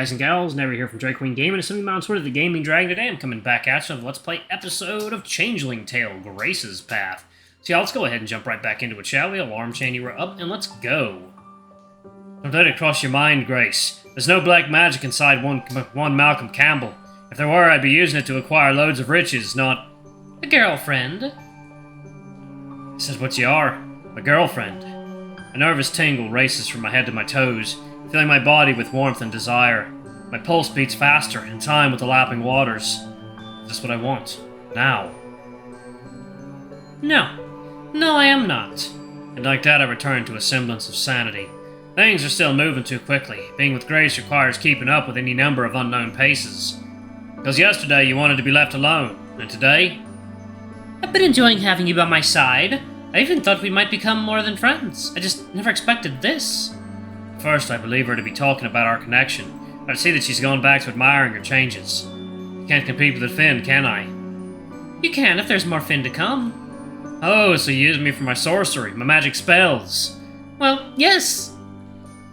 guys and gals, Never here from Draconic Gaming, and something on Twitter, the Gaming Dragon. Today I'm coming back at you with Let's Play episode of Changeling Tale, Grace's Path. So yeah, let's go ahead and jump right back into it, shall we? Alarm chain, you were up, and let's go. Don't let it cross your mind, Grace. There's no black magic inside one Malcolm Campbell. If there were, I'd be using it to acquire loads of riches, not a girlfriend. This is what you are, a girlfriend. A nervous tingle races from my head to my toes, filling my body with warmth and desire. My pulse beats faster, in time with the lapping waters. Is this what I want? Now? No. No, I am not. And like that, I return to a semblance of sanity. Things are still moving too quickly. Being with Grace requires keeping up with any number of unknown paces. Because yesterday you wanted to be left alone, and today? I've been enjoying having you by my side. I even thought we might become more than friends. I just never expected this. First, I believe her to be talking about our connection, but I see that she's gone back to admiring her changes. You can't compete with the Finn, can I? You can if there's more Finn to come. Oh, so you use me for my sorcery, my magic spells. Well, yes.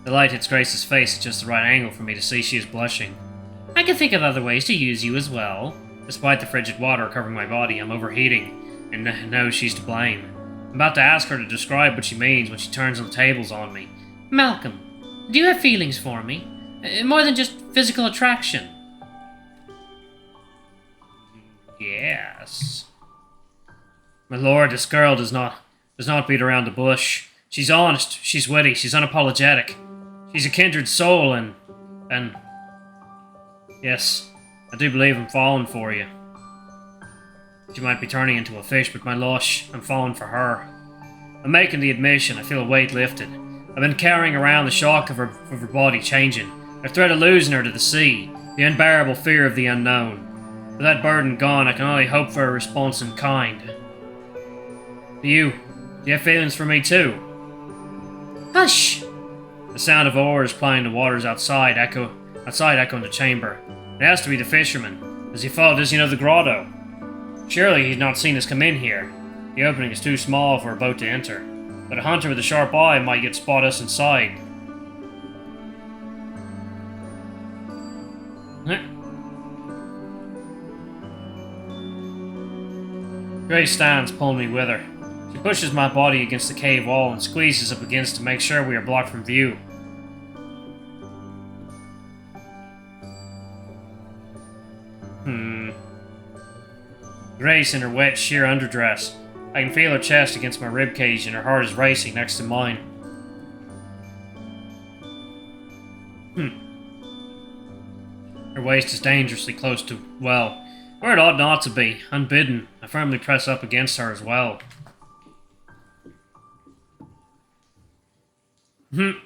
The light hits Grace's face at just the right angle for me to see she is blushing. I can think of other ways to use you as well. Despite the frigid water covering my body, I'm overheating, and know she's to blame. I'm about to ask her to describe what she means when she turns on the tables on me. Malcolm, do you have feelings for me? More than just physical attraction? Yes. My lord, this girl does not beat around the bush. She's honest, she's witty, she's unapologetic. She's a kindred soul, and... Yes, I do believe I'm falling for you. She might be turning into a fish, but my lush, I'm falling for her. I'm making the admission, I feel a weight lifted. I've been carrying around the shock of her body changing, the threat of losing her to the sea, the unbearable fear of the unknown. With that burden gone, I can only hope for a response in kind. Do you have feelings for me too? Hush! The sound of oars plying the waters outside echo in the chamber. It has to be the fisherman. Does he know the grotto? Surely he's not seen us come in here. The opening is too small for a boat to enter. But a hunter with a sharp eye might yet spot us inside. Grace stands, pulling me with her. She pushes my body against the cave wall and squeezes up against to make sure we are blocked from view. Grace in her wet, sheer underdress. I can feel her chest against my ribcage and her heart is racing next to mine. Her waist is dangerously close to, well, where it ought not to be, unbidden. I firmly press up against her as well. 1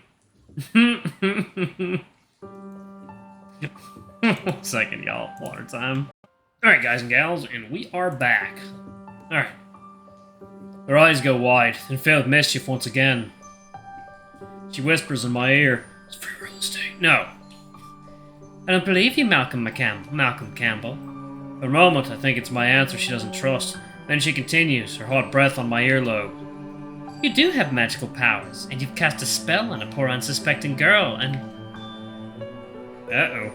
second, y'all. Water time. Alright, guys and gals, and we are back. Alright. Her eyes go wide, and fill with mischief once again. She whispers in my ear, "It's free real estate." No. I don't believe you, Malcolm Campbell. For a moment, I think it's my answer she doesn't trust. Then she continues, her hot breath on my earlobe. You do have magical powers, and you've cast a spell on a poor unsuspecting girl, and... Uh-oh.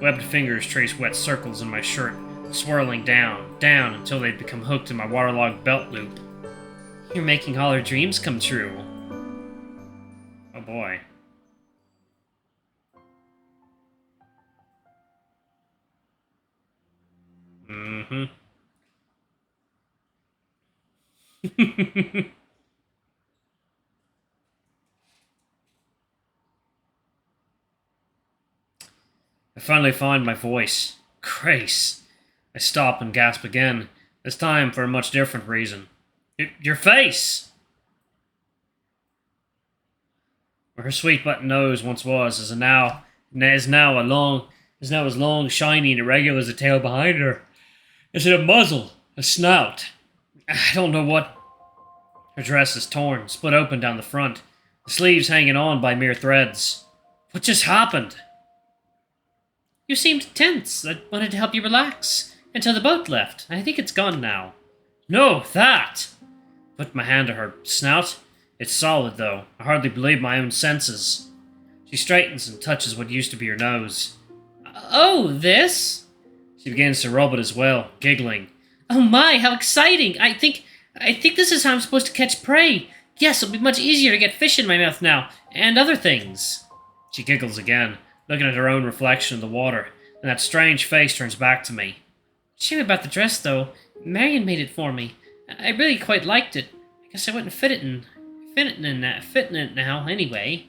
Webbed fingers trace wet circles in my shirt, swirling down until they'd become hooked in my waterlogged belt loop. You're making all her dreams come true. Oh boy. I finally find my voice. Grace. I stop and gasp again, this time for a much different reason. Your face! Where her sweet button nose once was is now as long, shiny, and irregular as the tail behind her. Is it a muzzle? A snout? I don't know what. Her dress is torn, split open down the front, the sleeves hanging on by mere threads. What just happened? You seemed tense. I wanted to help you relax. Until the boat left. I think it's gone now. No, that! Put my hand to her snout. It's solid, though. I hardly believe my own senses. She straightens and touches what used to be her nose. Oh, this? She begins to rub it as well, giggling. Oh my, how exciting! I think this is how I'm supposed to catch prey. Yes, it'll be much easier to get fish in my mouth now, and other things. She giggles again, looking at her own reflection in the water, and that strange face turns back to me. Shame about the dress, though. Marion made it for me. I really quite liked it. I guess I wouldn't fit in it now, anyway.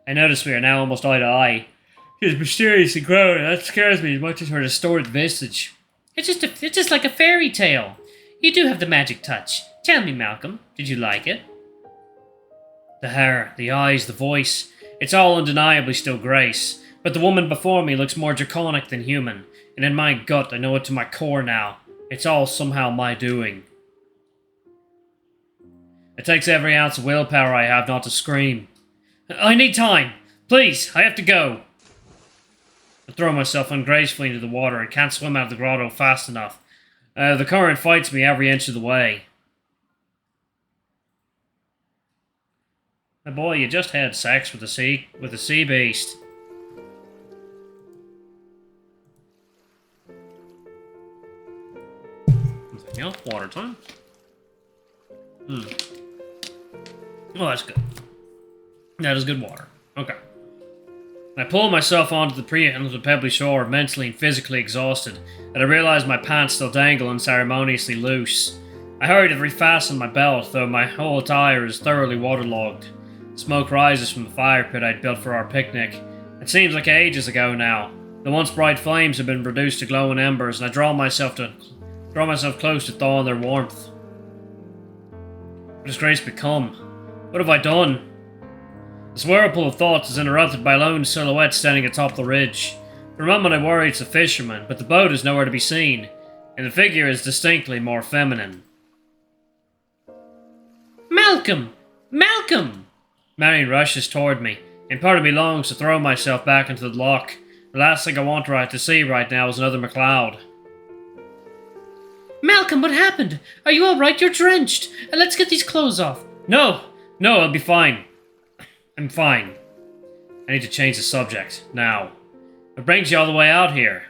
I notice we are now almost eye to eye. She is mysterious and grown, and that scares me as much as her distorted visage. It's just like a fairy tale. You do have the magic touch. Tell me, Malcolm, did you like it? The hair, the eyes, the voice, it's all undeniably still Grace, but the woman before me looks more draconic than human, and in my gut I know it to my core now. It's all somehow my doing. It takes every ounce of willpower I have not to scream. I need time! Please, I have to go! I throw myself ungracefully into the water and can't swim out of the grotto fast enough. The current fights me every inch of the way. My boy, you just had sex with a sea beast. Anything else? Water time? Oh, that's good. That is good water. Okay. I pull myself onto the pebbly shore, mentally and physically exhausted, and I realize my pants still dangle unceremoniously loose. I hurry to refasten my belt, though my whole attire is thoroughly waterlogged. Smoke rises from the fire pit I'd built for our picnic. It seems like ages ago now. The once bright flames have been reduced to glowing embers, and I draw myself close to thaw in their warmth. What has Grace become? What have I done? This whirlpool of thoughts is interrupted by a lone silhouette standing atop the ridge. For a moment I worry it's a fisherman, but the boat is nowhere to be seen, and the figure is distinctly more feminine. Malcolm! Malcolm! Marion rushes toward me, and part of me longs to throw myself back into the loch. The last thing I want to see right now is another MacLeod. Malcolm, what happened? Are you alright? You're drenched. Let's get these clothes off. No, I'll be fine. I'm fine. I need to change the subject, now. What brings you all the way out here?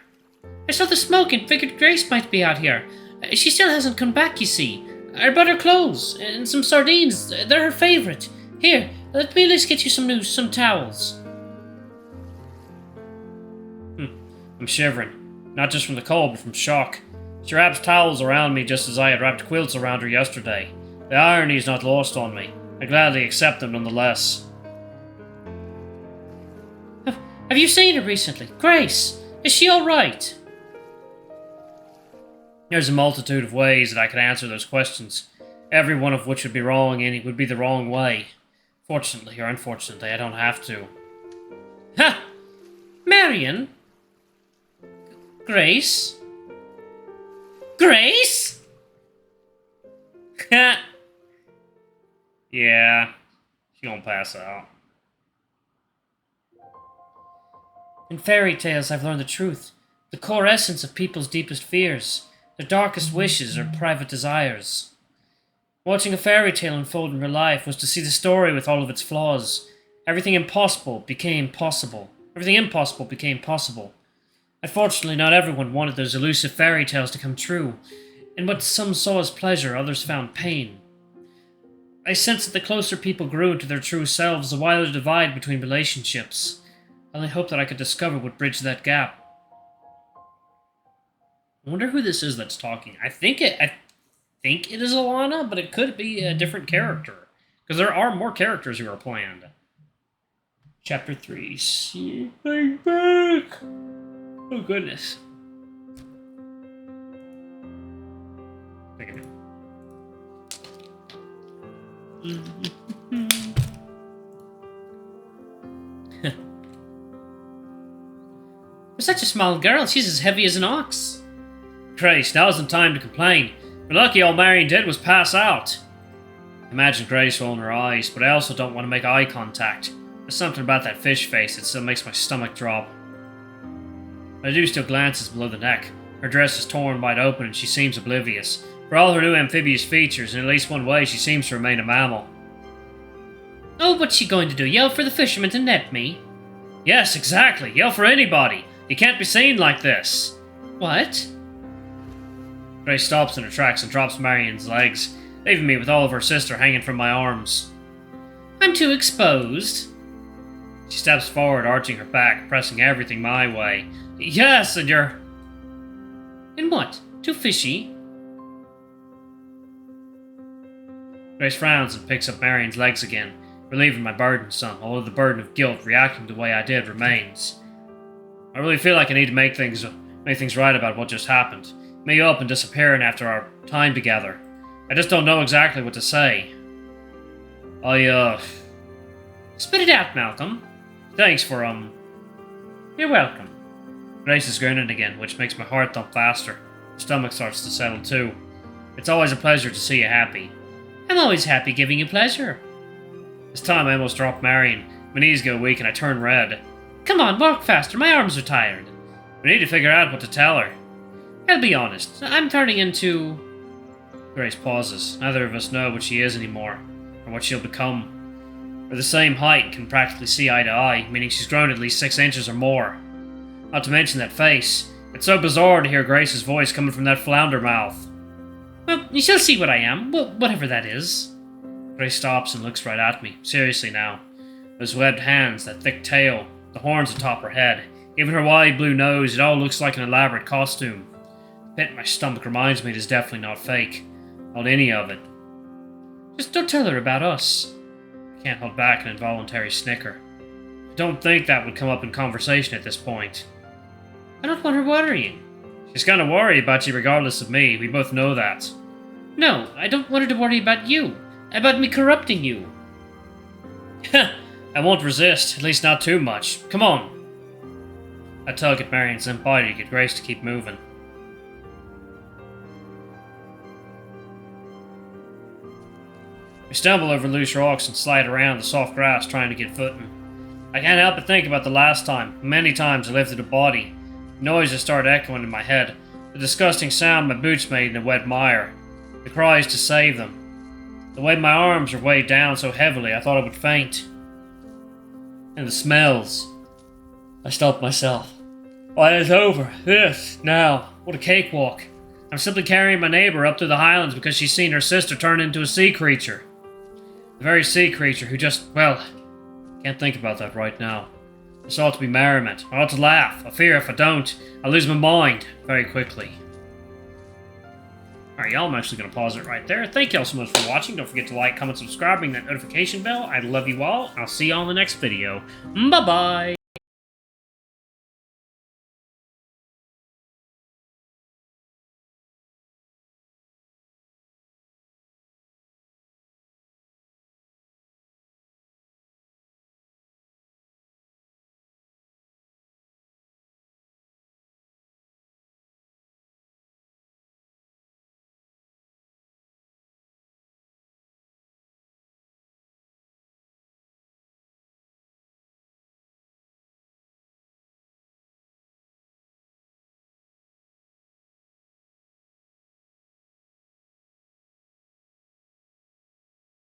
I saw the smoke and figured Grace might be out here. She still hasn't come back, you see. I brought her clothes, and some sardines. They're her favourite. Here, let me at least get you some towels. I'm shivering. Not just from the cold, but from shock. She wraps towels around me just as I had wrapped quilts around her yesterday. The irony is not lost on me. I gladly accept them nonetheless. Have you seen her recently? Grace, is she alright? There's a multitude of ways that I could answer those questions, every one of which would be wrong and it would be the wrong way. Fortunately or unfortunately, I don't have to. Ha! Marion? Grace? Grace? Ha! Yeah, she gonna pass out. In fairy tales, I've learned the truth, the core essence of people's deepest fears, their darkest wishes or private desires. Watching a fairy tale unfold in real life was to see the story with all of its flaws. Everything impossible became possible. Unfortunately, not everyone wanted those elusive fairy tales to come true, and what some saw as pleasure, others found pain. I sensed that the closer people grew into their true selves, the wider the divide between relationships. I only hoped that I could discover what bridged that gap. I wonder who this is that's talking. I think it is Alana, but it could be a different character. Because there are more characters who are planned. Chapter 3. See you back. Oh, goodness. Take a minute. For such a small girl, she's as heavy as an ox. Grace, now isn't time to complain. The lucky all Marion did was pass out. Imagine Grace rolling her eyes, but I also don't want to make eye contact. There's something about that fish face that still makes my stomach drop. I do still glances below the neck. Her dress is torn wide open and she seems oblivious. For all her new amphibious features, in at least one way she seems to remain a mammal. Oh, what's she going to do? Yell for the fishermen to net me? Yes, exactly. Yell for anybody. You can't be seen like this. What? Grace stops in her tracks and drops Marion's legs, leaving me with all of her sister hanging from my arms. I'm too exposed. She steps forward, arching her back, pressing everything my way. Yes, and you're... And what? Too fishy? Grace frowns and picks up Marion's legs again, relieving my burden some, although the burden of guilt reacting the way I did remains. I really feel like I need to make things right about what just happened. Me up and disappearing after our time together. I just don't know exactly what to say. Spit it out, Malcolm. Thanks for, You're welcome. Grace is grinning again, which makes my heart thump faster. My stomach starts to settle too. It's always a pleasure to see you happy. I'm always happy giving you pleasure. This time I almost dropped Marion. My knees go weak and I turn red. Come on, walk faster, my arms are tired. We need to figure out what to tell her. I'll be honest, I'm turning into... Grace pauses. Neither of us know what she is anymore, or what she'll become. We're the same height and can practically see eye to eye, meaning she's grown at least 6 inches or more. Not to mention that face. It's so bizarre to hear Grace's voice coming from that flounder mouth. Well, you shall see what I am, whatever that is. Grace stops and looks right at me, seriously now. Those webbed hands, that thick tail, the horns atop her head, even her wide blue nose, it all looks like an elaborate costume. The pit in my stomach reminds me it is definitely not fake. Not any of it. Just don't tell her about us. I can't hold back an involuntary snicker. I don't think that would come up in conversation at this point. I don't want her worrying. She's gonna worry about you regardless of me, we both know that. No, I don't want her to worry about you. About me corrupting you. I won't resist, at least not too much. Come on. I tug at Marion's limp body to get Grace to keep moving. We stumble over loose rocks and slide around the soft grass trying to get footing. I can't help but think about the last time. Many times I lifted a body. Noises start echoing in my head. The disgusting sound my boots made in the wet mire. The cries to save them. The way my arms were weighed down so heavily I thought I would faint. And the smells. I stopped myself. Why, it's over. This, now. What a cakewalk. I'm simply carrying my neighbor up through the highlands because she's seen her sister turn into a sea creature. The very sea creature who just, well, can't think about that right now. This ought to be merriment. I ought to laugh. I fear if I don't, I'll lose my mind very quickly. Alright, y'all, I'm actually going to pause it right there. Thank y'all so much for watching. Don't forget to like, comment, subscribe, ring that notification bell. I love you all. I'll see y'all in the next video. Bye-bye!